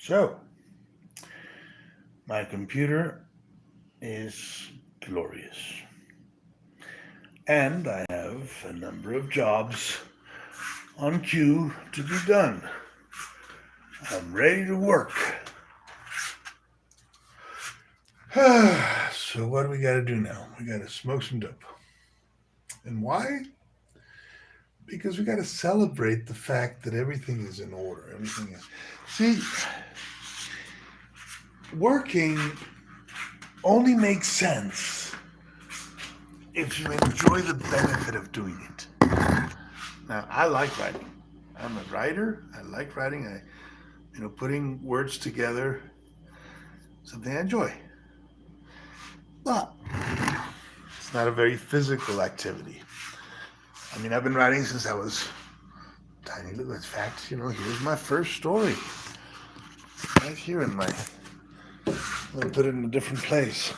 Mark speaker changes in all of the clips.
Speaker 1: So, my computer is glorious. And I have a number of jobs on queue to be done. I'm ready to work. So, what do we got to do now? We got to smoke some dope. And why? Because we got to celebrate the fact that everything is in order. Everything is. See, working only makes sense if you enjoy the benefit of doing it. Now, I like writing. I'm a writer. I like writing. Putting words together, something I enjoy. But it's not a very physical activity. I mean, I've been writing since I was tiny little. In fact, here's my first story. Right here in my. I'm going to put it in a different place.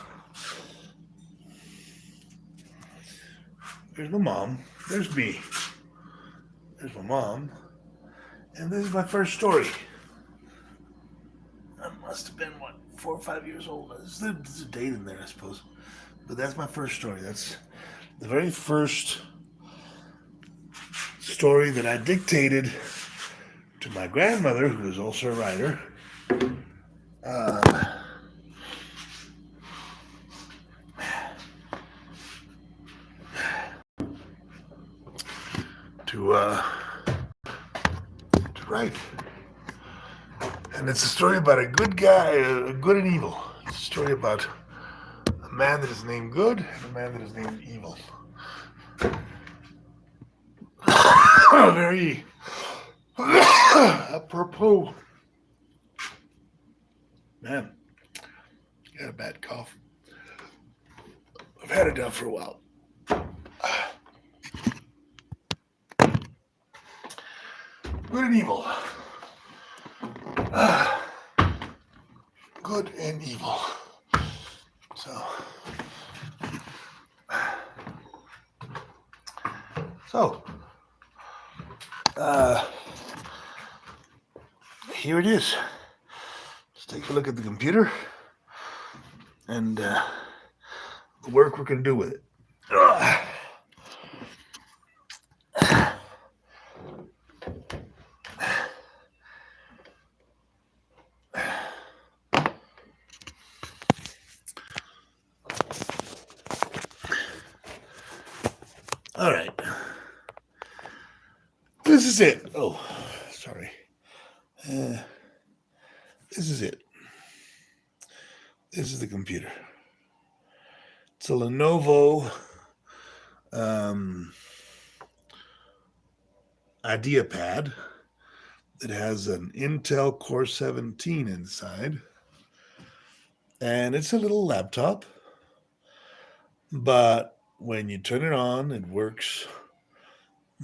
Speaker 1: There's my mom. There's me. There's my mom. And this is my first story. I must have been, 4 or 5 years old. There's a date in there, I suppose. But that's my first story. That's the very first story that I dictated to my grandmother, who was also a writer. Uh, to write. And it's a story about a good guy, a good and evil. It's a story about a man that is named good and a man that is named evil. Very apropos. Man, I got a bad cough. I've had it down for a while. Good and evil. Good and evil. So, here it is. Let's take a look at the computer and the work we're going to do with it. All right. This is it. Oh, sorry. This is it. This is the computer. It's a Lenovo IdeaPad that has an Intel Core 17 inside. And it's a little laptop. But when you turn it on, it works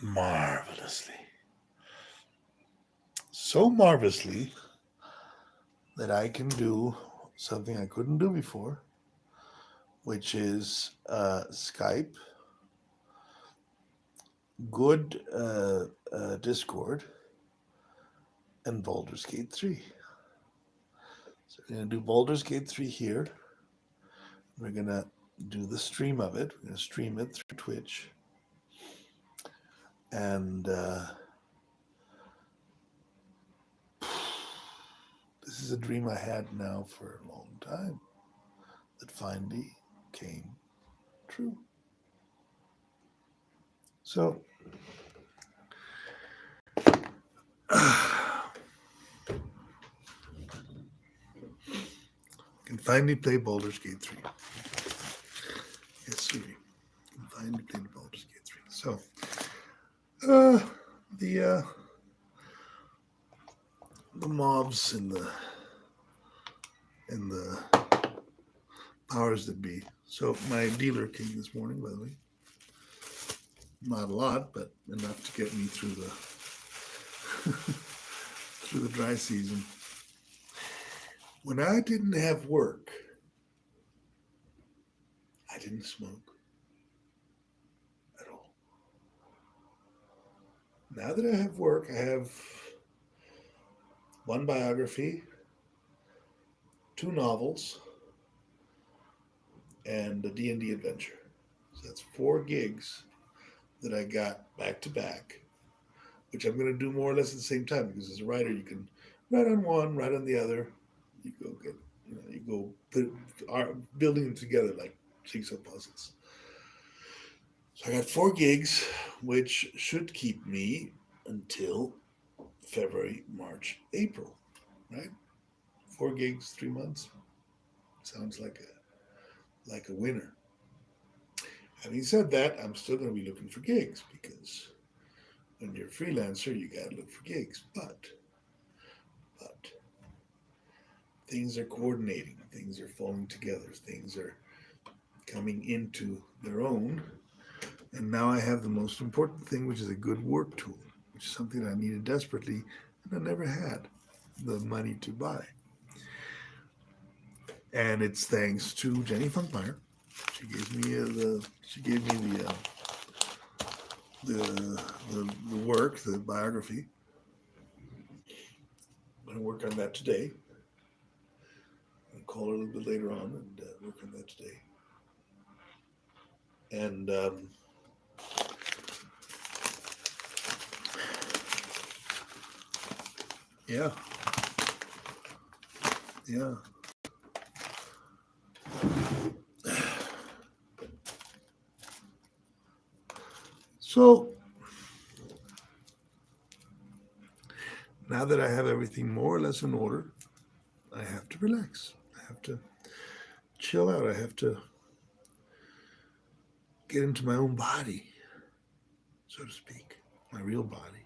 Speaker 1: marvelously. So marvelously that I can do something I couldn't do before, which is Skype, good Discord, and Baldur's Gate 3. So we're going to do Baldur's Gate 3 here. We're going to do the stream of it. We're going to stream it through Twitch. And this is a dream I had now for a long time that finally came true. So, can finally play Baldur's Gate 3. Yes, Siri. Can finally play Baldur's Gate 3. So, the mobs and the powers that be. So my dealer came this morning, by the way. Not a lot, but enough to get me through the through the dry season. When I didn't have work, I didn't smoke at all. Now that I have work, I have one biography two novels, and a D&D adventure. So that's 4 gigs that I got back to back, which I'm going to do more or less at the same time because as a writer, you can write on one, write on the other. You go get, you go put building them together like jigsaw puzzles. So I got 4 gigs, which should keep me until February, March, April, right? 4 gigs, 3 months. Sounds like a winner. Having said that, I'm still going to be looking for gigs because when you're a freelancer, you got to look for gigs. But things are coordinating, things are falling together, things are coming into their own. And now I have the most important thing, which is a good work tool, which is something I needed desperately and I never had the money to buy. And it's thanks to Jenny Funkmeyer. She gave me the work, the biography. I'm going to work on that today. I'll call her a little bit later on and work on that today. And yeah. So now that I have everything more or less in order, I have to relax. I have to chill out. I have to get into my own body, so to speak, my real body.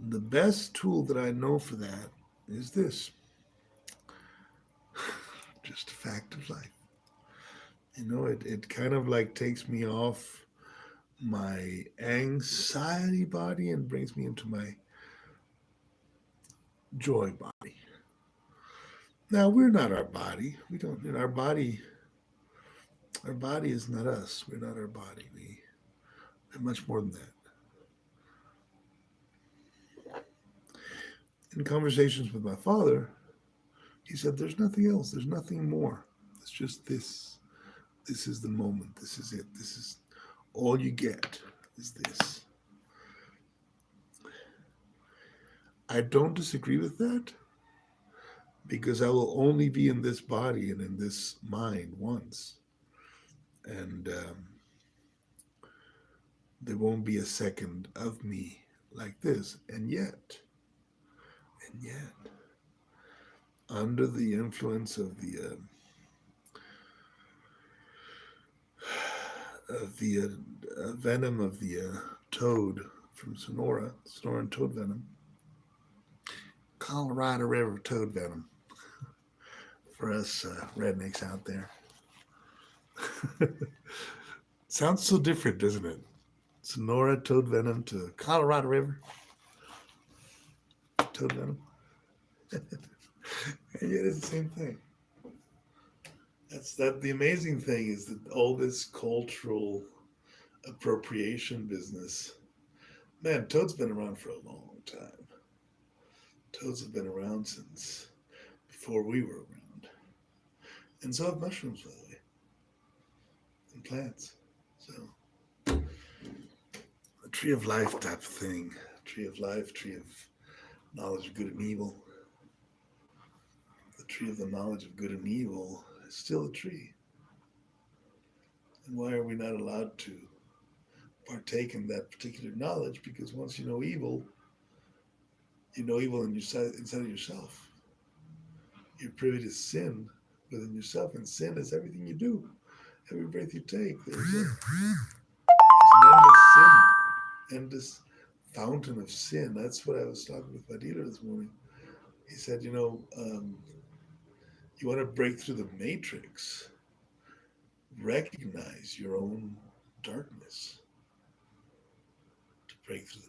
Speaker 1: The best tool that I know for that is this. Just a fact of life. It kind of like takes me off my anxiety body and brings me into my joy body. Now we're not our body. We don't. Our body. Our body is not us. We're not our body. We're much more than that. In conversations with my father, he said, "There's nothing else. There's nothing more. It's just this. This is the moment. This is it. This is all you get. Is this." I don't disagree with that because I will only be in this body and in this mind once. And there won't be a second of me like this. And yet, under the influence of the venom of the toad from Sonora, Sonoran toad venom, Colorado River toad venom, for us rednecks out there. Sounds so different, doesn't it? Sonora toad venom to Colorado River toad venom. And yet it's the same thing. The amazing thing is that all this cultural appropriation business, man, toads been around for a long time. Toads have been around since before we were around. And so have mushrooms, by the way. And plants. So a tree of life type of thing. Tree of life, tree of knowledge of good and evil. The tree of the knowledge of good and evil is still a tree. And why are we not allowed to partake in that particular knowledge? Because once you know evil in inside of yourself. You're privy to sin within yourself, and sin is everything you do. Every breath you take, there's an endless fountain of sin. That's what I was talking with my dealer this morning. He said, you want to break through the matrix, recognize your own darkness. To break through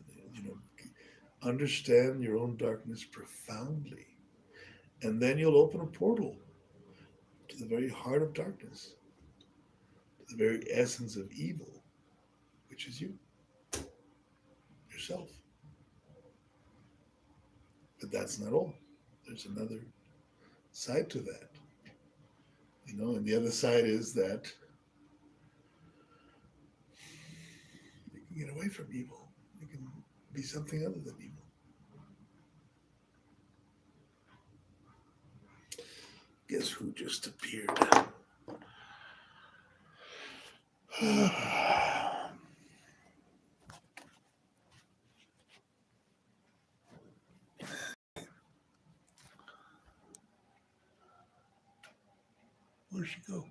Speaker 1: understand your own darkness profoundly. And then you'll open a portal to the very heart of darkness, to the very essence of evil, which is you, yourself. But that's not all. There's another side to that, and the other side is that you can get away from evil. You can be something other than evil. Guess who just appeared? Where'd she go?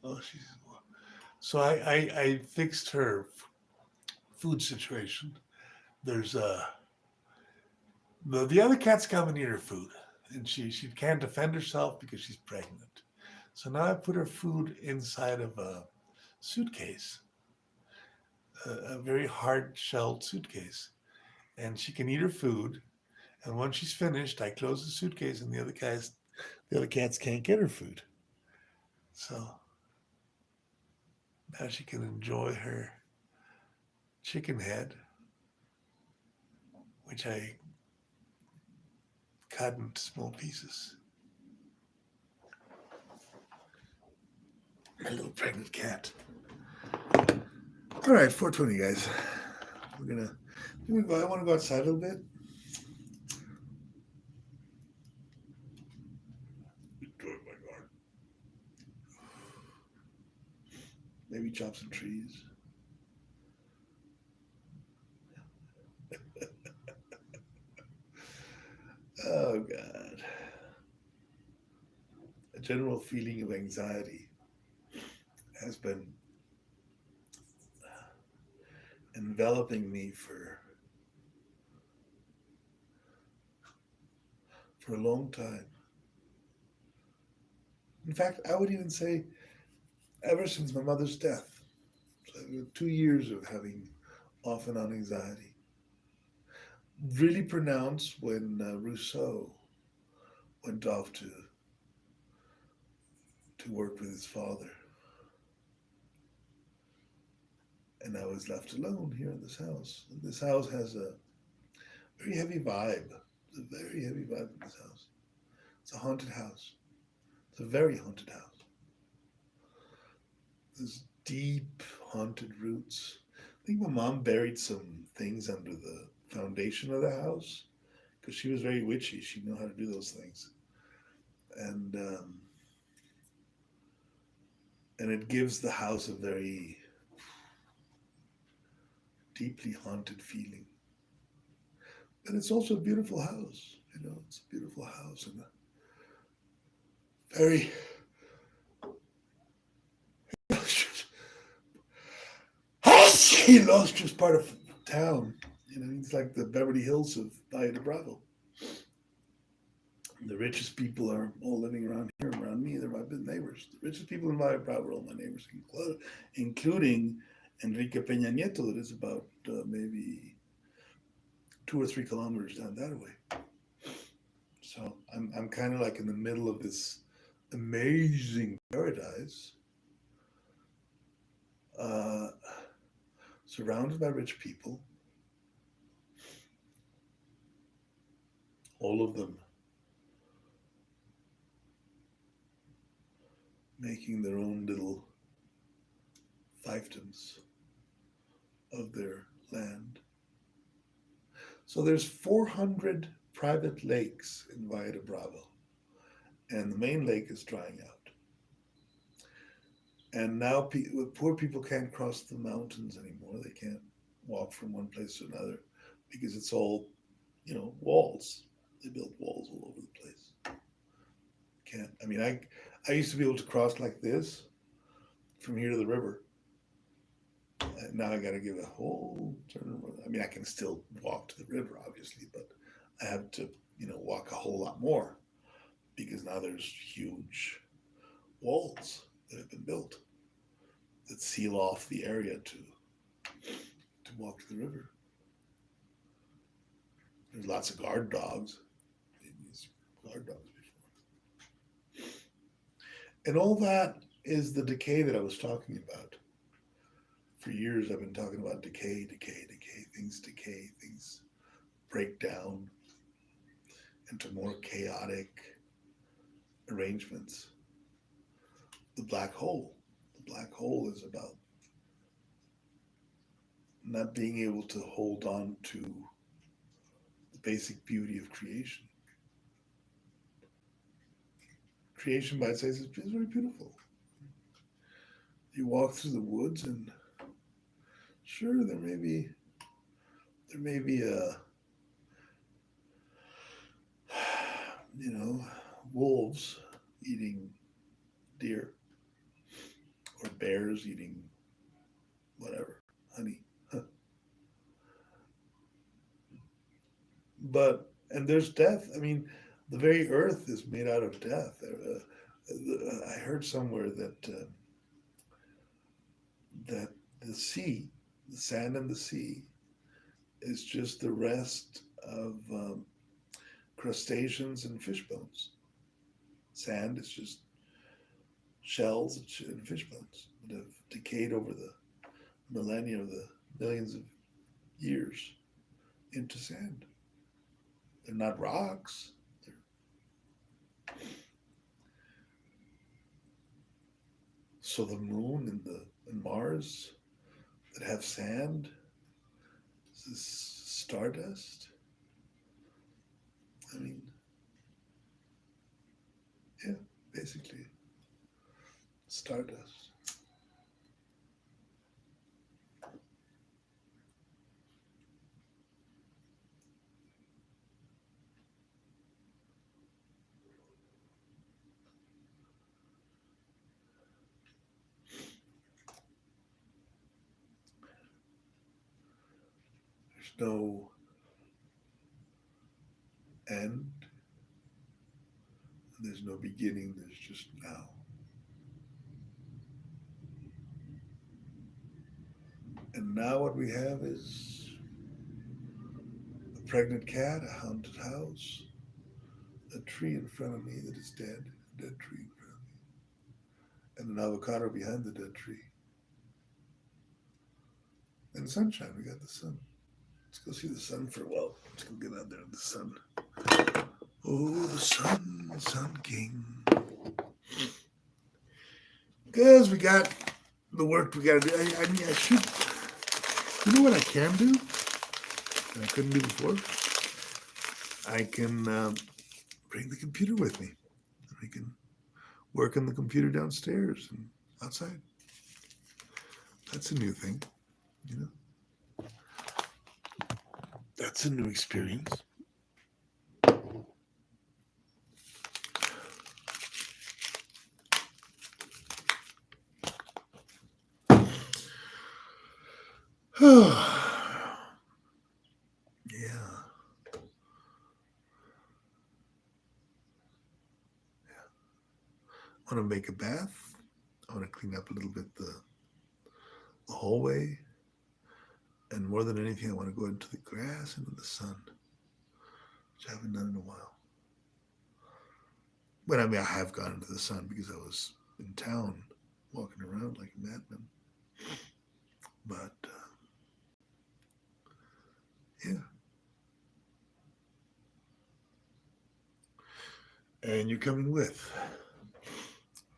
Speaker 1: Oh, she's. So I fixed her food situation. There's the other cats come and eat her food, and she can't defend herself because she's pregnant. So now I put her food inside of a suitcase, a very hard shelled suitcase, and she can eat her food. And once she's finished, I close the suitcase, and the other cats can't get her food. So now she can enjoy her chicken head, which I cut into small pieces. My little pregnant cat. All right, 4:20, guys. We're gonna. I want to go outside a little bit. Enjoy my garden. Maybe chop some trees. Oh God. A general feeling of anxiety has been enveloping me for a long time. In fact, I would even say ever since my mother's death. So 2 years of having off and on anxiety. Really pronounced when Rousseau went off to work with his father. And I was left alone here in this house. And this house has a very heavy vibe. It's a very heavy vibe in this house. It's a haunted house. It's a very haunted house. There's deep haunted roots. I think my mom buried some things under the foundation of the house because she was very witchy. She knew how to do those things, and it gives the house a very deeply haunted feeling. But it's also a beautiful house. It's a beautiful house and a very. He lost just part of town. It's like the Beverly Hills of Valle de Bravo. The richest people are all living around here, around me. They're my neighbors. The richest people in Valle de Bravo are all my neighbors, including Enrique Peña Nieto, that is about maybe 2 or 3 kilometers down that way. So I'm kind of like in the middle of this amazing paradise, surrounded by rich people, all of them making their own little fiefdoms of their land. So there's 400 private lakes in Valle de Bravo, and the main lake is drying out. And now poor people can't cross the mountains anymore. They can't walk from one place to another because it's all, walls. They built walls all over the place. Can't. I mean, I used to be able to cross like this from here to the river. Now I got to give a whole turn around. I mean, I can still walk to the river, obviously, but I have to, walk a whole lot more because now there's huge walls that have been built that seal off the area to walk to the river. There's lots of guard dogs. These guard dogs before. And all that is the decay that I was talking about. For years I've been talking about decay. Things decay, things break down. into more chaotic arrangements. The black hole. The black hole is about not being able to hold on to the basic beauty of creation. Creation by itself is very beautiful. You walk through the woods, and sure, there may be a wolves eating deer or bears eating whatever honey. But and there's death. I mean, the very earth is made out of death. I heard somewhere that the sea, the sand in the sea, is just the rest of crustaceans and fish bones. Sand is just shells and fish bones that have decayed over the millennia, or the millions of years, into sand. They're not rocks. So the moon and Mars that have sand is stardust. I mean, yeah, basically stardust. There's no end. There's no beginning. There's just now. And now what we have is a pregnant cat, a haunted house, a tree in front of me that is dead, a dead tree in front of me, and an avocado behind the dead tree. And sunshine, we got the sun. Let's go see the sun for a while. Let's go get out there in the sun. Oh, the sun king. Because we got the work we got to do. I mean, I should. You know what I can do that I couldn't do before? I can bring the computer with me. I can work on the computer downstairs and outside. That's a new thing, you know. That's a new experience. Yeah. I want to make a bath. I want to clean up a little bit the hallway. And more than anything, I want to go into the grass and in the sun, which I haven't done in a while. But I mean, I have gone into the sun because I was in town walking around like a madman. But, yeah. And you're coming with.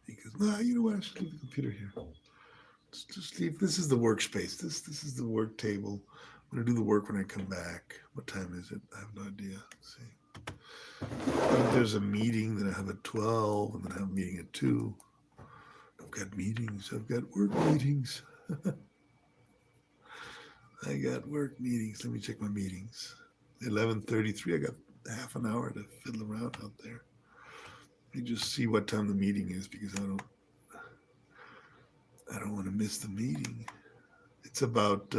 Speaker 1: Because, no, you know what? I should leave the computer here. Just leave. This is the workspace. This is the work table. I'm going to do the work when I come back. What time is it? I have no idea. Let's see. There's a meeting that I have at 12, and then I have a meeting at 2. I've got meetings. I've got work meetings. I got work meetings. Let me check my meetings. 11:33. I got half an hour to fiddle around out there. Let me just see what time the meeting is, because I don't want to miss the meeting. It's about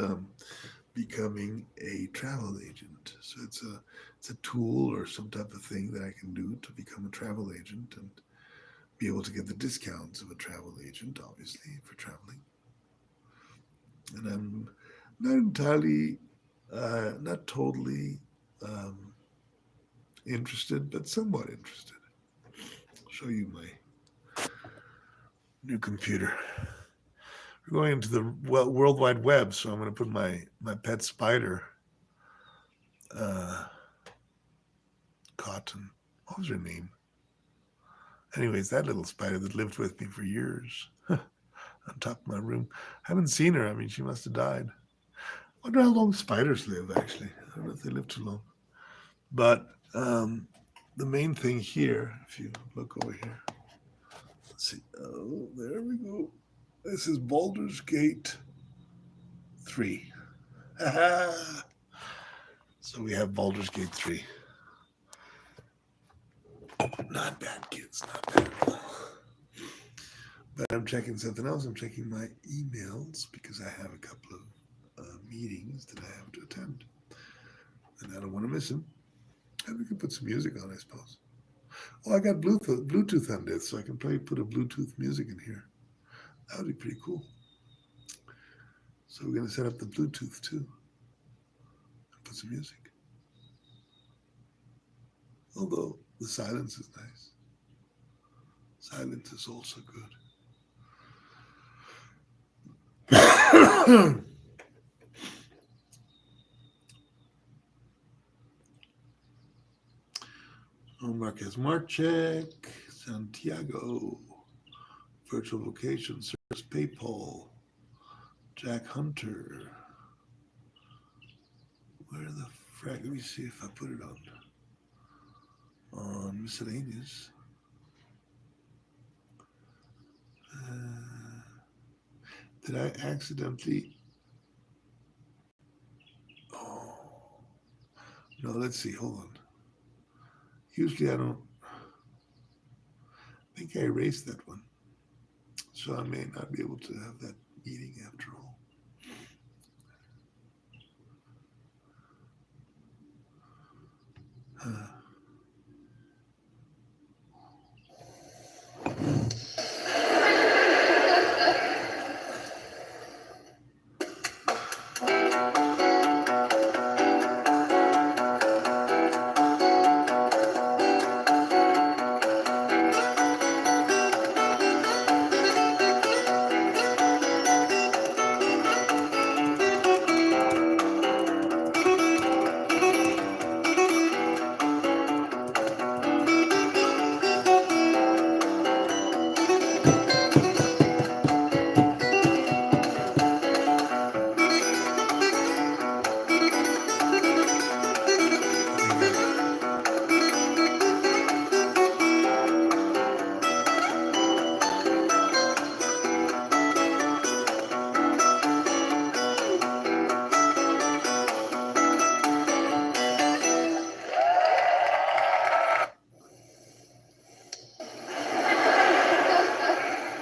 Speaker 1: becoming a travel agent. So it's a tool or some type of thing that I can do to become a travel agent and be able to get the discounts of a travel agent, obviously, for traveling. And I'm not entirely, not totally interested, but somewhat interested. I'll show you my new computer. We're going into the World Wide Web, so I'm going to put my pet spider Cotton. What was her name? Anyways, that little spider that lived with me for years on top of my room. I haven't seen her. I mean, she must have died. I wonder how long spiders live, actually. I don't know if they live too long. But the main thing here, if you look over here, let's see. Oh, there we go. This is Baldur's Gate 3. So we have Baldur's Gate 3. Not bad, kids. Not bad at all. But I'm checking something else. I'm checking my emails because I have a couple of meetings that I have to attend. And I don't want to miss them. And we can put some music on, I suppose. Oh, I got Bluetooth on this, so I can probably put a Bluetooth music in here. That would be pretty cool. So we're going to set up the Bluetooth too. And put some music. Although the silence is nice. Silence is also good. Marquez Marchek, Santiago, Virtual Vocation, Service PayPal, Jack Hunter. Where the frack? Let me see if I put it on miscellaneous. Did I accidentally? Oh, no, let's see. Hold on. Usually I don't. I think I erased that one. So I may not be able to have that meeting after all.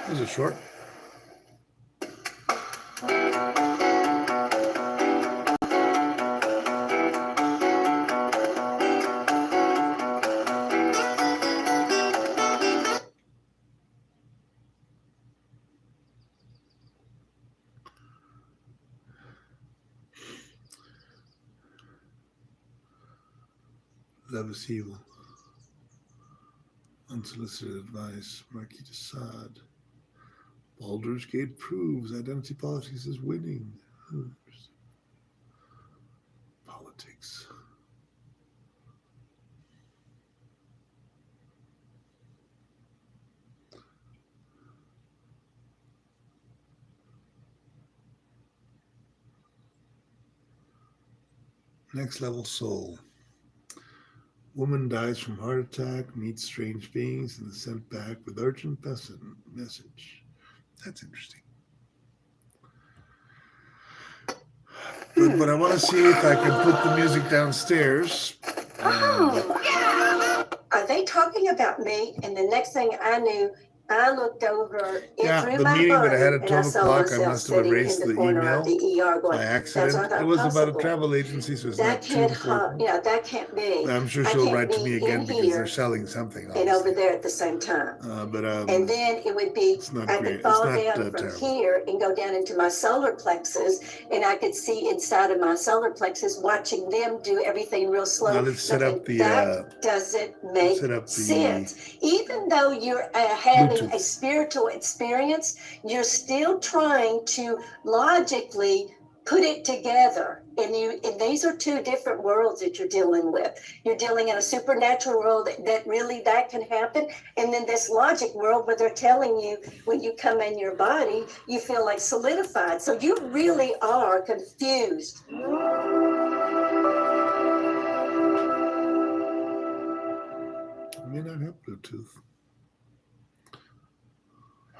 Speaker 1: Was it short? Love is evil. Unsolicited advice. Marquis de Sade. Baldur's Gate proves identity politics is winning. Politics. Next level soul. Woman dies from heart attack, meets strange beings, and is sent back with urgent message. That's interesting. But I want to see if I can put the music downstairs.
Speaker 2: Oh, are they talking about me? And the next thing I knew, I looked over through
Speaker 1: the
Speaker 2: my
Speaker 1: meeting that I had
Speaker 2: phone,
Speaker 1: at
Speaker 2: and I
Speaker 1: 12
Speaker 2: saw
Speaker 1: o'clock, I
Speaker 2: myself
Speaker 1: must have
Speaker 2: sitting
Speaker 1: erased
Speaker 2: in
Speaker 1: the
Speaker 2: the corner of
Speaker 1: email
Speaker 2: the ER going,
Speaker 1: by
Speaker 2: that's
Speaker 1: accident.
Speaker 2: not
Speaker 1: It was about a
Speaker 2: possible.
Speaker 1: travel agency, so it's
Speaker 2: That
Speaker 1: not too
Speaker 2: can't,
Speaker 1: important.
Speaker 2: that can't be.
Speaker 1: I'm sure
Speaker 2: I
Speaker 1: she'll
Speaker 2: can't
Speaker 1: write to
Speaker 2: be
Speaker 1: me
Speaker 2: in
Speaker 1: again because
Speaker 2: here
Speaker 1: they're selling something.
Speaker 2: and over there at the same time. And then it would be,
Speaker 1: It's not
Speaker 2: I
Speaker 1: great.
Speaker 2: could fall
Speaker 1: It's not
Speaker 2: down from
Speaker 1: terrible.
Speaker 2: here and go down into my solar plexus, and I could see inside of my solar plexus, watching them do everything real slow.
Speaker 1: Now let's set up the.
Speaker 2: That doesn't make sense. Even though you're having
Speaker 1: Bluetooth.
Speaker 2: a spiritual experience, you're still trying to logically put it together. And these are two different worlds that you're dealing with. You're dealing in a supernatural world that really that can happen. And then this logic world where they're telling you when you come in your body, you feel like solidified. So you really are confused.
Speaker 1: I may not have Bluetooth.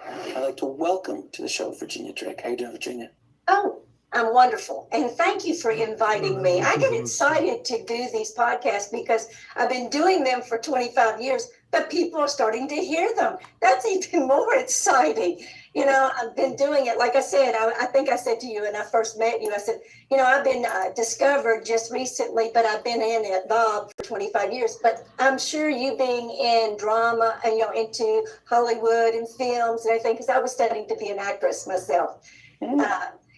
Speaker 3: I'd like to welcome to the show Virginia Drake. How you doing, Virginia?
Speaker 2: Oh, I'm wonderful. And thank you for inviting me. I get excited to do these podcasts because I've been doing them for 25 years, but people are starting to hear them. That's even more exciting. You know, I've been doing it. Like I said, I think I said to you when I first met you, I said, you know, I've been discovered just recently, but I've been in it, Bob, for 25 years. But I'm sure you being in drama and, you know, into Hollywood and films and everything, because I was studying to be an actress myself.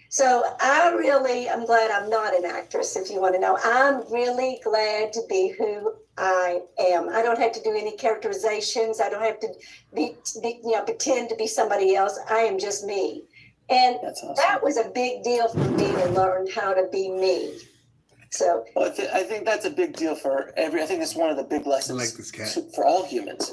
Speaker 2: So I'm glad I'm not an actress, if you want to know. I'm really glad to be who I am. I don't have to do any characterizations. I don't have to pretend to be somebody else. I am just me. And
Speaker 3: That's awesome.
Speaker 2: that was a big deal for me to learn how to be me. So
Speaker 3: Well, I think that's a big deal for I think it's one of the big lessons
Speaker 1: like this cat.
Speaker 3: for all humans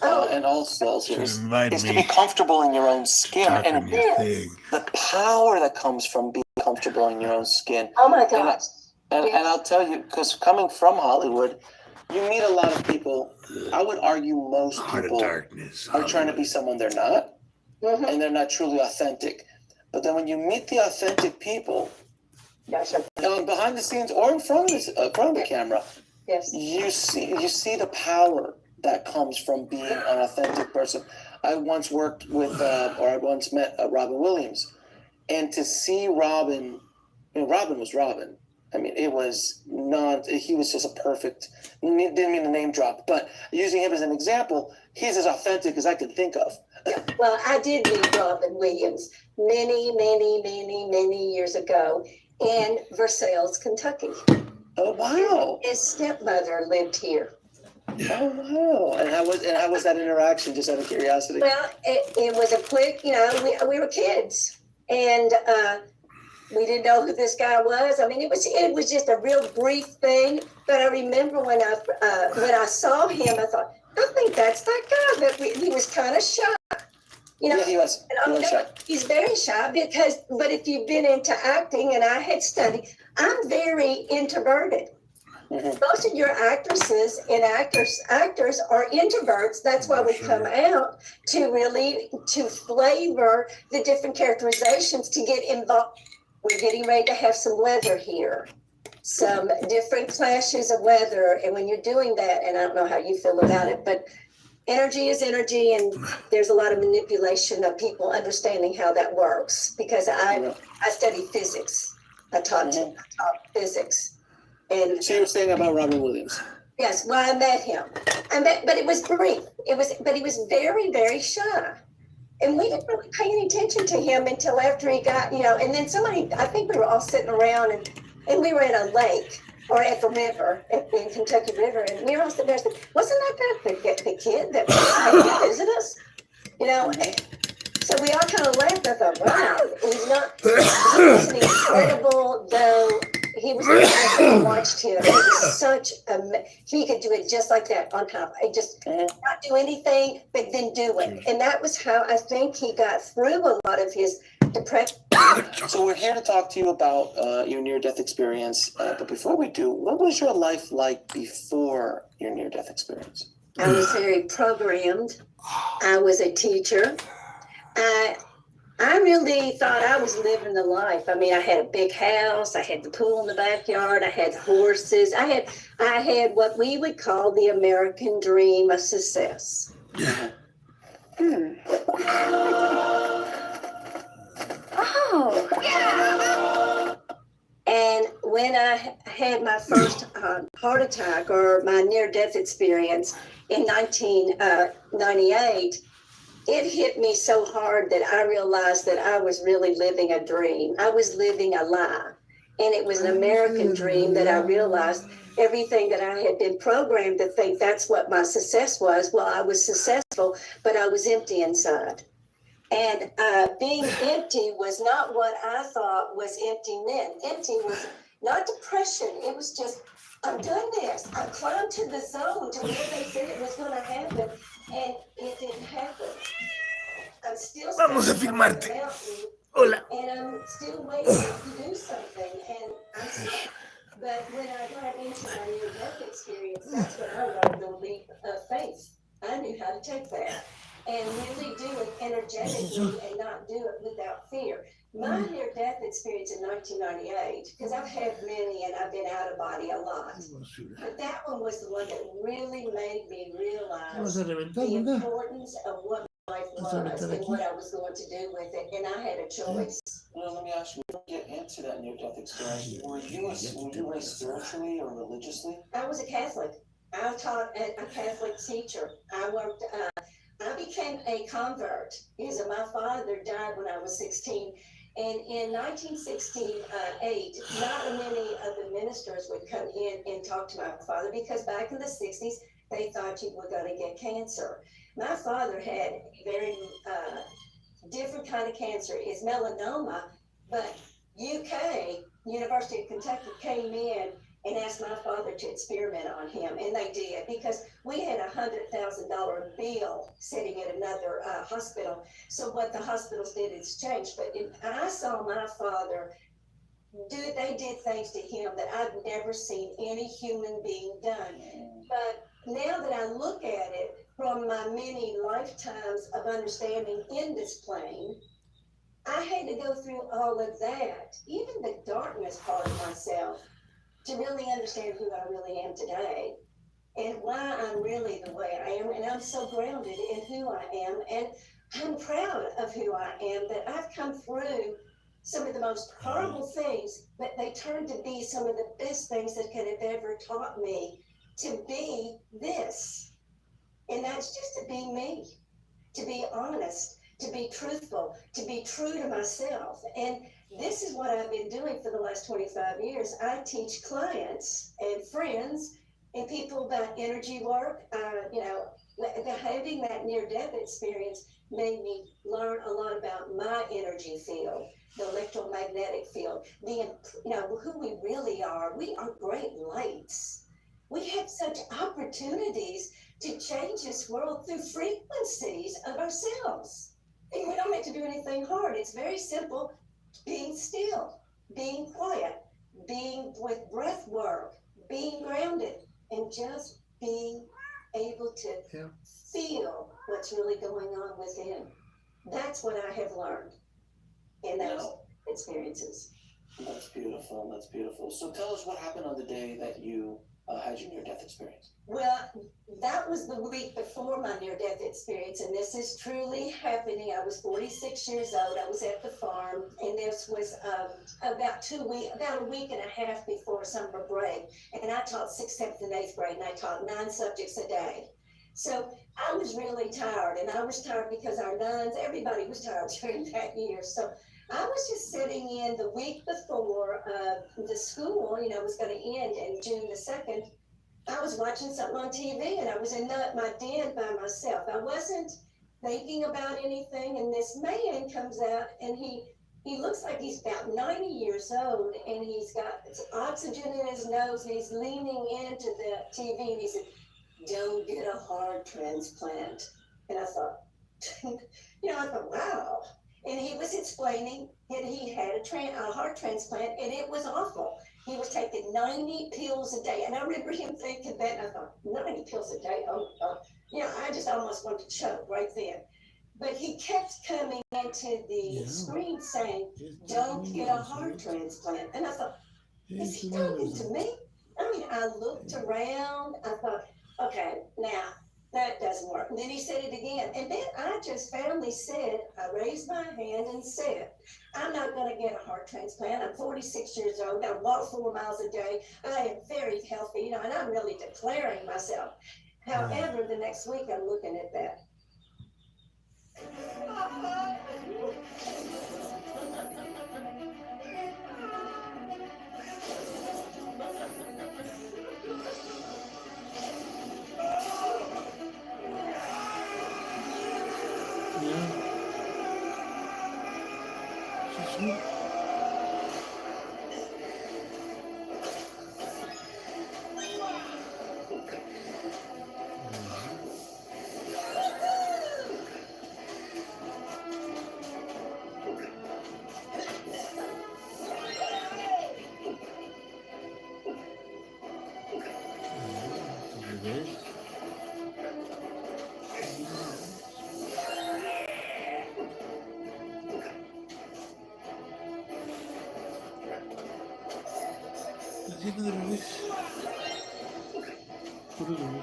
Speaker 3: and all souls is
Speaker 1: Invite
Speaker 3: to
Speaker 1: me.
Speaker 3: be comfortable in your own skin. And
Speaker 2: Yes.
Speaker 1: thing.
Speaker 3: the power that comes from being comfortable in your own skin.
Speaker 2: oh my gosh.
Speaker 3: And I'll tell you, because coming from Hollywood, you meet a lot of people. I would argue most
Speaker 1: Heart of
Speaker 3: people
Speaker 1: darkness.
Speaker 3: are trying to be someone they're not,
Speaker 2: Mhm.
Speaker 3: and they're not truly authentic. But then when you meet the authentic people,
Speaker 2: Gosh,
Speaker 3: behind the scenes or in front of the camera,
Speaker 2: yes.
Speaker 3: you see the power that comes from being an authentic person. I once worked with, or I once met Robin Williams, and to see Robin, Robin was Robin. I mean, he was just a perfect, didn't mean to name drop, but using him as an example, he's as authentic as I could think of.
Speaker 2: Well, I did meet Robin Williams many years ago in Versailles, Kentucky.
Speaker 3: Oh, wow.
Speaker 2: His stepmother lived here.
Speaker 3: Oh, wow. And how was that interaction, just out of curiosity?
Speaker 2: Well, it was a quick, we were kids, and we didn't know who this guy was. I mean, it was just a real brief thing. But I remember when I saw him, I thought, I think that's that guy. But he was kind of shy.
Speaker 3: Yeah, he was.
Speaker 2: And
Speaker 3: He was shy.
Speaker 2: he's very shy but if you've been into acting, and I had studied, I'm very introverted.
Speaker 3: Mhm.
Speaker 2: Most of your actresses and actors are introverts. That's why we come out to flavor the different characterizations to get involved. We're getting ready to have some weather here, some different clashes of weather. And when you're doing that, and I don't know how you feel about it, but energy is energy, and there's a lot of manipulation of people understanding how that works, because I studied physics. I taught physics. And
Speaker 3: So you were saying about Robin Williams.
Speaker 2: yes, well, I met him. But it was brief. But he was very, very shy. And we didn't really pay any attention to him until after he got, and then I think we were all sitting around and we were at a lake or at the river, in Kentucky River, and we were all sitting there and said, wasn't that the kid that came to visit us? So we all kind of laughed. I thought, wow, he was incredible, though. He was I watched him. He was he could do it just like that on top. Not do anything, but then do it. And that was how I think he got through a lot of his depression.
Speaker 3: So we're here to talk to you about your near-death experience. But before we do, what was your life like before your near-death experience?
Speaker 2: I was very programmed. I was a teacher. I really thought I was living the life. I mean, I had a big house. I had the pool in the backyard. I had horses. I had what we would call the American dream of success. Oh. And when I had my first heart attack, or my near-death experience in 1998, it hit me so hard that I realized that I was really living a dream. I was living a lie. And it was an American dream that I realized everything that I had been programmed to think that's what my success was. Well, I was successful, but I was empty inside. And being empty was not what I thought was empty meant. Empty was not depression. It was just, I've done this. I climbed to the zone to where they said it was going to happen, and it didn't happen. I'm still
Speaker 1: Vamos a
Speaker 2: standing on the
Speaker 1: filmarte.
Speaker 2: mountain,
Speaker 1: Hola.
Speaker 2: and I'm still waiting to do something, and I'm stuck. But when I got into my near-death experience, that's when I learned the leap of faith. I knew how to take that and really do it energetically and not do it without fear. My near-death experience in 1998, because I've had many and I've been out of body a lot, but that one was the one that really made me realize the importance of what life was and what I was going to do with it, and I had a choice.
Speaker 3: Well, let me ask you, before we get into that near-death experience, were you raised spiritually or religiously?
Speaker 2: I was a Catholic. I taught a Catholic teacher. I became a convert because my father died when I was 16. And in 1968, not many of the ministers would come in and talk to my father because back in the 60s, they thought you were going to get cancer. My father had a very different kind of cancer. It's melanoma, but UK, University of Kentucky, came in and asked my father to experiment on him, and they did because we had a $100,000 bill sitting at another hospital. So what the hospitals did is change. But I saw my father they did things to him that I've never seen any human being done. But now that I look at it from my many lifetimes of understanding in this plane, I had to go through all of that, even the darkness part of myself, to really understand who I really am today and why I'm really the way I am. And I'm so grounded in who I am. And I'm proud of who I am, that I've come through some of the most horrible things, but they turned to be some of the best things that could have ever taught me to be this. And that's just to be me, to be honest, to be truthful, to be true to myself. And this is what I've been doing for the last 25 years. I teach clients and friends and people about energy work. Having that near-death experience made me learn a lot about my energy field, the electromagnetic field, who we really are. We are great lights. We have such opportunities to change this world through frequencies of ourselves. And we don't have to do anything hard. It's very simple. Being still, being quiet, being with breath work, being grounded, and just being able to feel what's really going on within. That's what I have learned in those experiences.
Speaker 3: That's beautiful. That's beautiful. So tell us what happened on the day that you had your near-death experience.
Speaker 2: Well, that was the week before my near-death experience, and this is truly happening. I was 46 years old. I was at the farm, and this was about a week and a half before summer break. And I taught 6th, 7th, and 8th grade, and I taught 9 subjects a day. So I was really tired, and I was tired because our nuns, everybody was tired during that year. So I was just sitting in the week before the school, was going to end in June the 2nd. I was watching something on TV, and I was in my den by myself. I wasn't thinking about anything, and this man comes out, and he looks like he's about 90 years old, and he's got oxygen in his nose, and he's leaning into the TV, and he said, "Don't get a heart transplant." And I thought, wow. And he was explaining that he had a heart transplant, and it was awful. He was taking 90 pills a day. And I remember him thinking that, and I thought, 90 pills a day? I just almost wanted to choke right then. But he kept coming into the screen saying, "Don't get a heart transplant." And I thought, is he talking to me? I looked around. I thought, okay, now that doesn't work. And then he said it again. And then I just finally said, I raised my hand and said, "I'm not going to get a heart transplant. I'm 46 years old. I walk 4 miles a day. I am very healthy, and I'm really declaring myself." However, the next week I'm looking at that.
Speaker 4: ¿Ves? Está lleno de bebés. Puros bebés.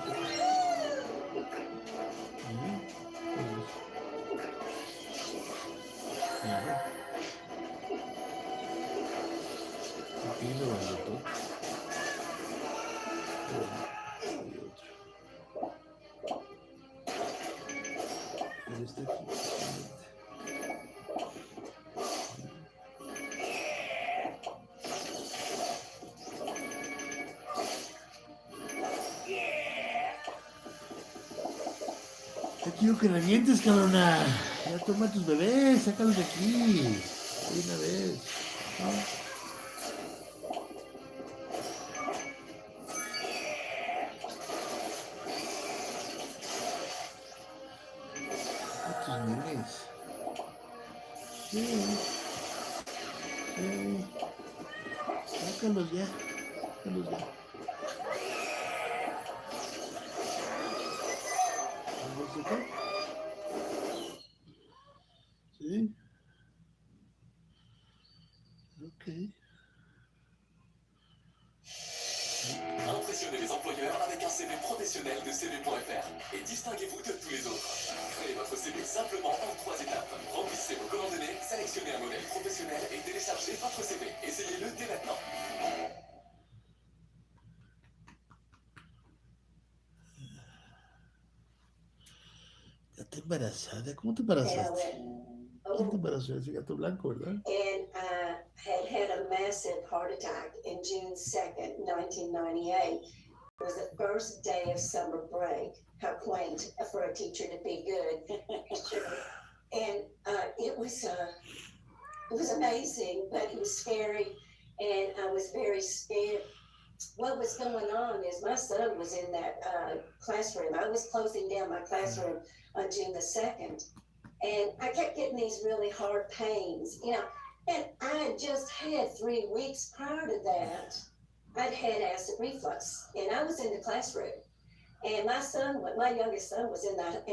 Speaker 4: Aquí lo van a todo. Hay otro. Pero está aquí. Te quiero que revientes, cabrona. Ya toma tus bebés, sácalos de aquí. De una vez. ¿No? Tus nenes. Sí. Sí. Sácalos ya. Sácalos ya. ¿Los saca? Sí. Ok.
Speaker 5: Impressionnez les employeurs avec un CV professionnel de CV.fr et distinguez-vous de tous les autres. Créez votre CV simplement en 3 étapes. Remplissez vos coordonnées, sélectionnez un modèle professionnel et téléchargez votre CV. Essayez-le dès maintenant.
Speaker 4: Ya te embarazada. ¿Cómo te embarazaste? ¿Quién te embarazó? Ese gato blanco, ¿verdad?
Speaker 2: And had a massive heart attack in June 2nd, 1998. It was the first day of summer break. How quaint for a teacher to be good. And it was amazing, but it was scary, and I was very scared. What was going on is my son was in that classroom. I was closing down my classroom on June the 2nd, and I kept getting these really hard pains, and I had just had 3 weeks prior to that. I'd had acid reflux, and I was in the classroom, and my youngest son was in that,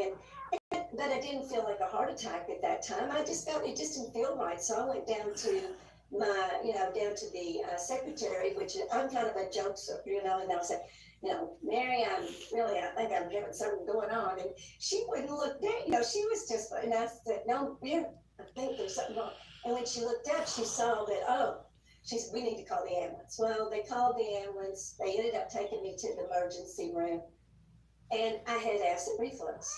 Speaker 2: but I didn't feel like a heart attack at that time. I just felt it just didn't feel right, so I went down to down to the secretary, which I'm kind of a jokester, and I said, Mary, I think I'm having something going on, and she wouldn't look down, she was just, and I said, no, Mary, I think there's something wrong. And when she looked up, she saw that, she said, we need to call the ambulance. Well, they called the ambulance. They ended up taking me to the emergency room, and I had acid reflux.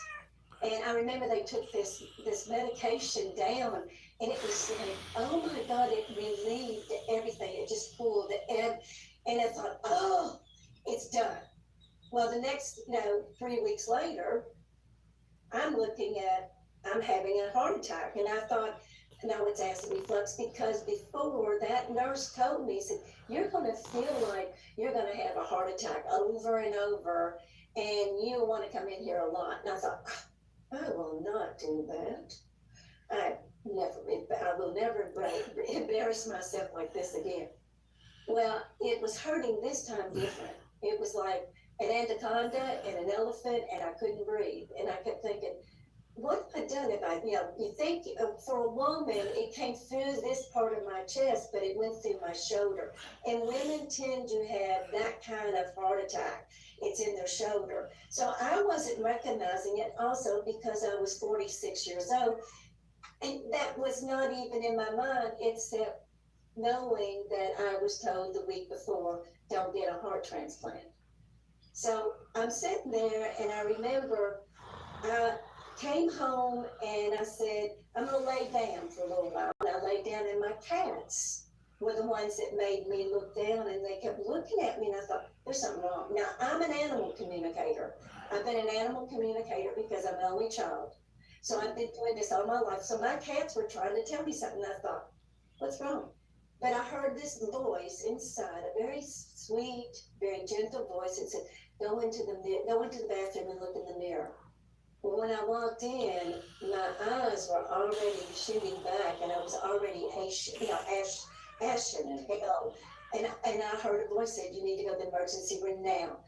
Speaker 2: And I remember they took this medication down, and it was like, oh my God, it relieved everything. It just pulled, and I thought, oh, it's done. Well, the next, 3 weeks later, I'm having a heart attack, and I thought, no, it's acid reflux, because before that nurse told me, said, you're going to feel like you're going to have a heart attack over and over, and you want to come in here a lot. And I thought, I will not do that. I will never embarrass myself like this again. Well, it was hurting this time different. It was like an anaconda and an elephant, and I couldn't breathe. And I kept thinking, what have I done? You think for a woman, it came through this part of my chest, but it went through my shoulder. And women tend to have that kind of heart attack. It's in their shoulder. So I wasn't recognizing it also because I was 46 years old. And that was not even in my mind, except knowing that I was told the week before, don't get a heart transplant. So I'm sitting there, and I remember I came home and I said, I'm going to lay down for a little while. And I laid down, and my cats were the ones that made me look down, and they kept looking at me, and I thought, there's something wrong. Now, I'm an animal communicator. I've been an animal communicator because I'm an only child. So I've been doing this all my life. So my cats were trying to tell me something, and I thought, what's wrong? But I heard this voice inside, a very sweet, very gentle voice that said, go into the bathroom and look in the mirror. Well, when I walked in, my eyes were already shooting back, and I was already ashen and pale. And I heard a voice said, you need to go to the emergency room now.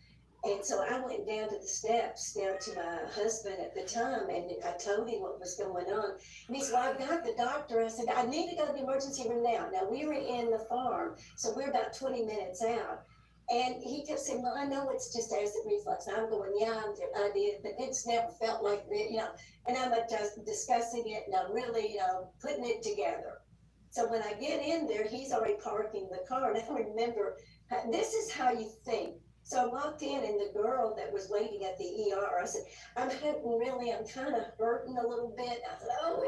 Speaker 2: And so I went down to the steps, down to my husband at the time, and I told him what was going on. And he said, well, I've got the doctor. I said, I need to go to the emergency room now. Now, we were in the farm, so we're about 20 minutes out. And he kept saying, well, I know it's just acid reflux. And I'm going, yeah, I did, but it's never felt like that, you know. And I'm just discussing it, and I'm really, putting it together. So when I get in there, he's already parking the car. And I remember, this is how you think. So I walked in, and the girl that was waiting at the ER, I said, I'm kind of hurting a little bit. I said, oh,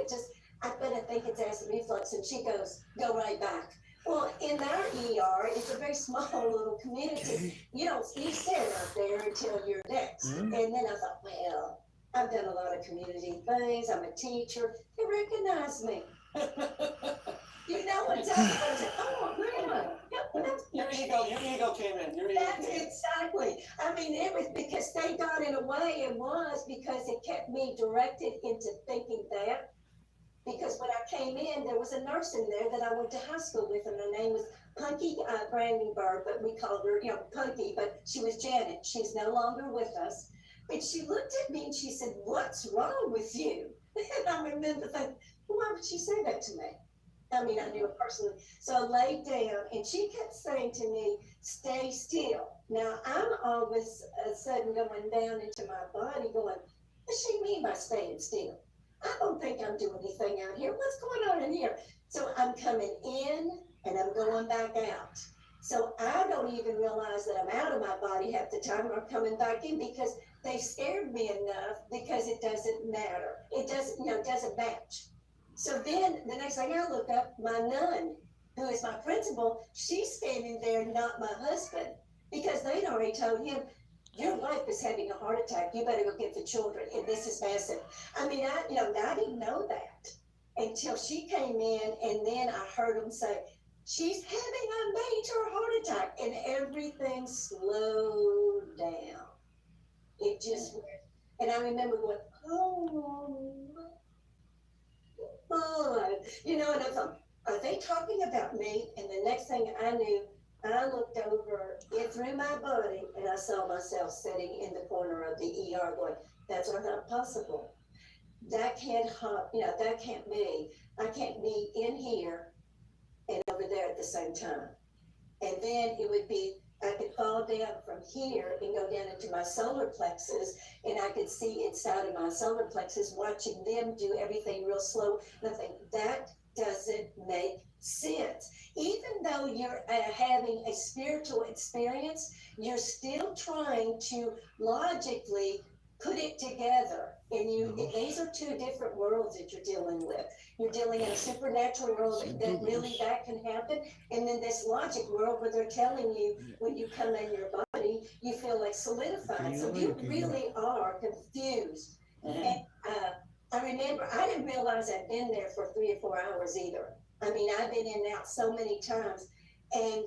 Speaker 2: I bet I think it's acid reflux. And she goes, go right back. Well, in our ER, it's a very small little community. You stand out there until you're next. And then I thought, well, I've done a lot of community things. I'm a teacher. They recognize me. Exactly. I said, oh, man.
Speaker 3: Your ego came in.
Speaker 2: That's exactly. I mean, it was because they got in a way, it was because it kept me directed into thinking that. Because when I came in, there was a nurse in there that I went to high school with, and her name was Punky Brandenburg, but we called her, Punky, but she was Janet. She's no longer with us. But she looked at me and she said, what's wrong with you? And I remember thinking, why would she say that to me? I mean, I knew her personally. So I laid down, and she kept saying to me, stay still. Now, I'm always sudden going down into my body going, what does she mean by staying still? I don't think I'm doing anything out here. What's going on in here? So I'm coming in, and I'm going back out. So I don't even realize that I'm out of my body half the time, or I'm coming back in, because they scared me enough, because it doesn't matter. It doesn't match. So then the next thing I look up, my nun, who is my principal, she's standing there, not my husband, because they'd already told him, your wife is having a heart attack. You better go get the children. And this is massive. I mean, I didn't know that until she came in, and then I heard them say, she's having a major heart attack, and everything slowed down. It just went. And I remember going, oh, and I thought, are they talking about me? And the next thing I knew, I looked over it through my body, and I saw myself sitting in the corner of the ER going, that's not possible. That can't that can't be. I can't be in here and over there at the same time. And then it would be, I could fall down from here and go down into my solar plexus, and I could see inside of my solar plexus, watching them do everything real slow. And I think that doesn't make sense. Even though you're having a spiritual experience, you're still trying to logically put it together. And these are two different worlds that you're dealing with. You're dealing in a supernatural world that really that can happen. And then this logic world where they're telling you when you come in your body, you feel like solidified. So you really are confused. And I remember, I didn't realize I'd been there for 3 or 4 hours either. I mean, I've been in and out so many times. And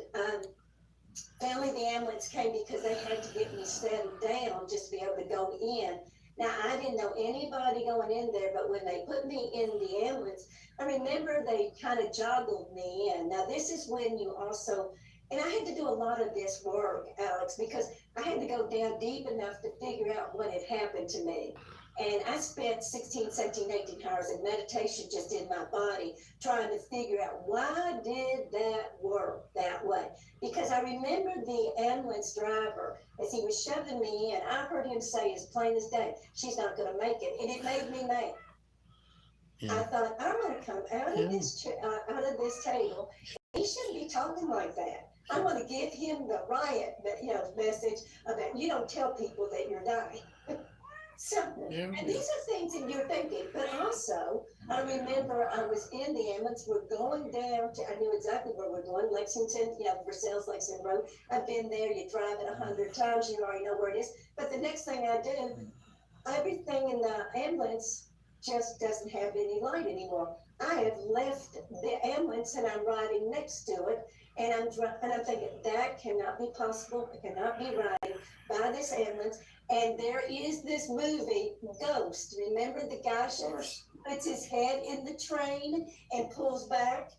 Speaker 2: finally the ambulance came because they had to get me settled down just to be able to go in. Now, I didn't know anybody going in there, but when they put me in the ambulance, I remember they kind of joggled me in. Now, this is when you also, and I had to do a lot of this work, Alex, because I had to go down deep enough to figure out what had happened to me. And I spent 16, 17, 18 hours in meditation just in my body, trying to figure out why did that work that way? Because I remember the ambulance driver, as he was shoving me in, I heard him say as plain as day, she's not going to make it. And it made me mad. Yeah. I thought, I'm going to come out of this table. He shouldn't be talking like that. I want to give him the riot, message about you don't tell people that you're dying. So, and these are things that you're thinking, but also, I remember I was in the ambulance, we're going down to, I knew exactly where we're going, Lexington, Versailles, Lexington Road. I've been there, you drive it 100 times, you already know where it is. But the next thing I do, everything in the ambulance just doesn't have any light anymore. I have left the ambulance and I'm riding next to it, and I'm thinking, that cannot be possible, it cannot be riding by this ambulance. And there is this movie, Ghost. Remember the guy puts his head in the train and pulls back?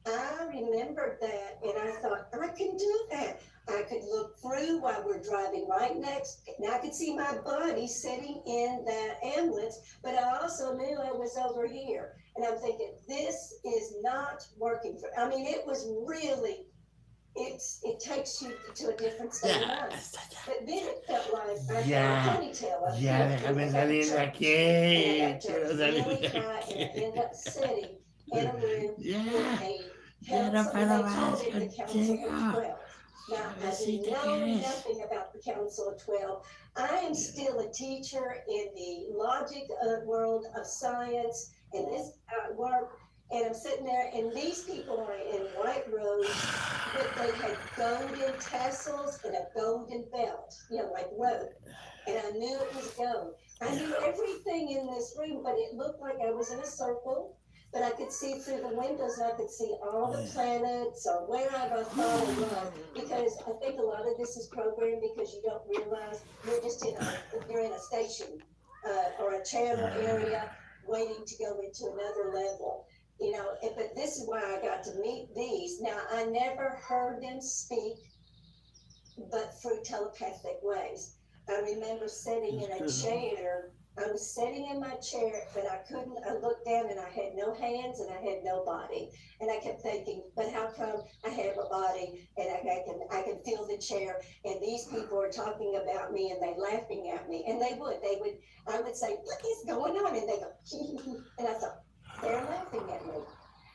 Speaker 2: I remembered that and I thought, I can do that. I could look through while we're driving right next, and I could see my body sitting in that ambulance, but I also knew I was over here. And I'm thinking, this is not working for, I mean, it was really, it takes you to a different state of
Speaker 4: Ya,
Speaker 2: mind.
Speaker 4: hasta allá.
Speaker 2: But then it felt like I
Speaker 4: Ya,
Speaker 2: had a ponytail up
Speaker 4: ya,
Speaker 2: here.
Speaker 4: déjame
Speaker 2: and
Speaker 4: salir de
Speaker 2: and I
Speaker 4: aquí.
Speaker 2: got
Speaker 4: Quiero
Speaker 2: jumped
Speaker 4: salir
Speaker 2: really
Speaker 4: de
Speaker 2: high and I
Speaker 4: aquí.
Speaker 2: ended up sitting in a room with
Speaker 4: Ya,
Speaker 2: a
Speaker 4: ya no
Speaker 2: council,
Speaker 4: puedo
Speaker 2: they
Speaker 4: más
Speaker 2: called it the Council of
Speaker 4: contigo.
Speaker 2: 12. Now, I
Speaker 4: Suavecita
Speaker 2: didn't
Speaker 4: que
Speaker 2: know
Speaker 4: eres.
Speaker 2: nothing about the Council of 12. I am still a teacher in the logic world of science and this work, and I'm sitting there, and these people are in white robes, but they had golden tassels and a golden belt, you know, like rope. And I knew it was gold. I knew everything in this room, but it looked like I was in a circle. But I could see through the windows, I could see all the planets or wherever I thought it was. Because I think a lot of this is programmed because you don't realize you're just you're in a station or a channel area waiting to go into another level. You know, but this is why I got to meet these. Now, I never heard them speak, but through telepathic ways. I remember sitting in a chair. I was sitting in my chair, but I couldn't. I looked down and I had no hands and I had no body. And I kept thinking, but how come I have a body and I can feel the chair? And these people are talking about me and they laughing at me. And I would say, what is going on? And they go, and I thought, they're laughing at me.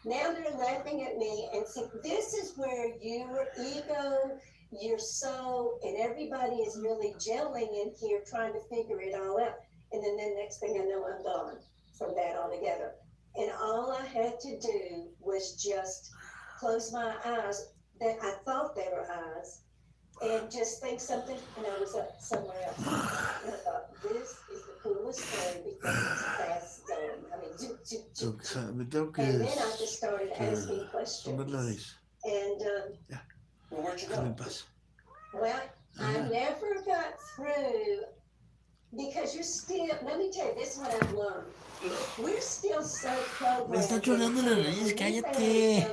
Speaker 2: Now they're laughing at me. And see, this is where your ego, your soul, and everybody is really gelling in here trying to figure it all out. And then the next thing I know, I'm gone from that altogether. And all I had to do was just close my eyes, that I thought they were eyes, and just think something, and I was up somewhere else. And I thought, this is the coolest thing because it's fast zone. I mean,
Speaker 4: Me tengo que
Speaker 2: and then I just started asking
Speaker 4: tomar la
Speaker 2: questions.
Speaker 4: nariz.
Speaker 2: And
Speaker 3: Well, where'd you
Speaker 4: Déjame en
Speaker 3: go?
Speaker 4: paz.
Speaker 2: well, I never got through because you're still, let me tell you, this is what I've learned. We're still so programmed.
Speaker 4: Me está chorreando la nariz, cállate.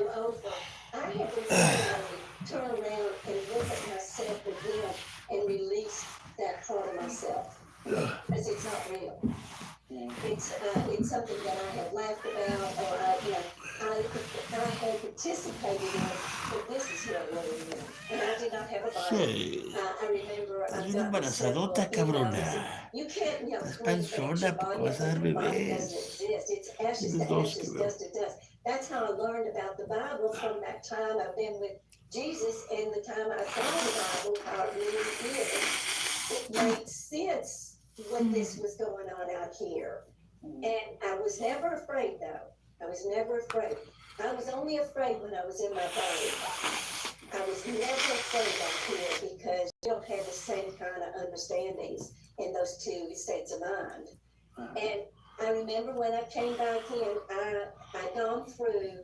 Speaker 2: I had to literally turn around and look at myself again and release that part of myself. Because it's not real. It's something that I had laughed about or I had participated in, but this is not really real. And I did not have a body.
Speaker 4: Sí.
Speaker 2: I remember
Speaker 4: Estás
Speaker 2: I've
Speaker 4: bien
Speaker 2: got
Speaker 4: embarazadota, cabrona.
Speaker 2: you can't, you know,
Speaker 4: Estás
Speaker 2: claim that
Speaker 4: panzona
Speaker 2: your
Speaker 4: porque
Speaker 2: body
Speaker 4: vas a dar
Speaker 2: your body
Speaker 4: bebés.
Speaker 2: doesn't exist. It's ashes
Speaker 4: Tienes
Speaker 2: to
Speaker 4: dos
Speaker 2: ashes,
Speaker 4: que veo.
Speaker 2: dust to dust. That's how I learned about the Bible from that time I've been with Jesus and the time I saw the Bible, how it really is. It made sense when this was going on out here. And I was never afraid though. I was never afraid. I was only afraid when I was in my body. I was never afraid out here because you don't have the same kind of understandings in those two states of mind. And I remember when I came back in, I gone through,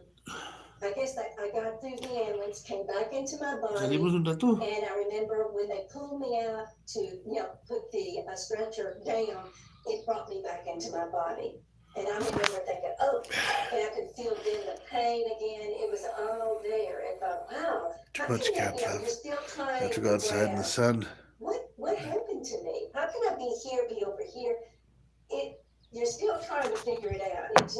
Speaker 2: I guess I got through the ambulance, came back into my body.
Speaker 4: Salimos un rato.
Speaker 2: And I remember when they pulled me out to, you know, put the stretcher down, it brought me back into my body. And I remember thinking, oh, and I could feel then the pain again. It was all there. And I thought, wow,
Speaker 1: Too
Speaker 2: how
Speaker 1: much
Speaker 2: can
Speaker 1: cat
Speaker 2: you know,
Speaker 1: left.
Speaker 2: you're still trying
Speaker 1: Have to go outside in the sun.
Speaker 2: what happened to me? How can I be here, be over here? You're still trying to figure it out.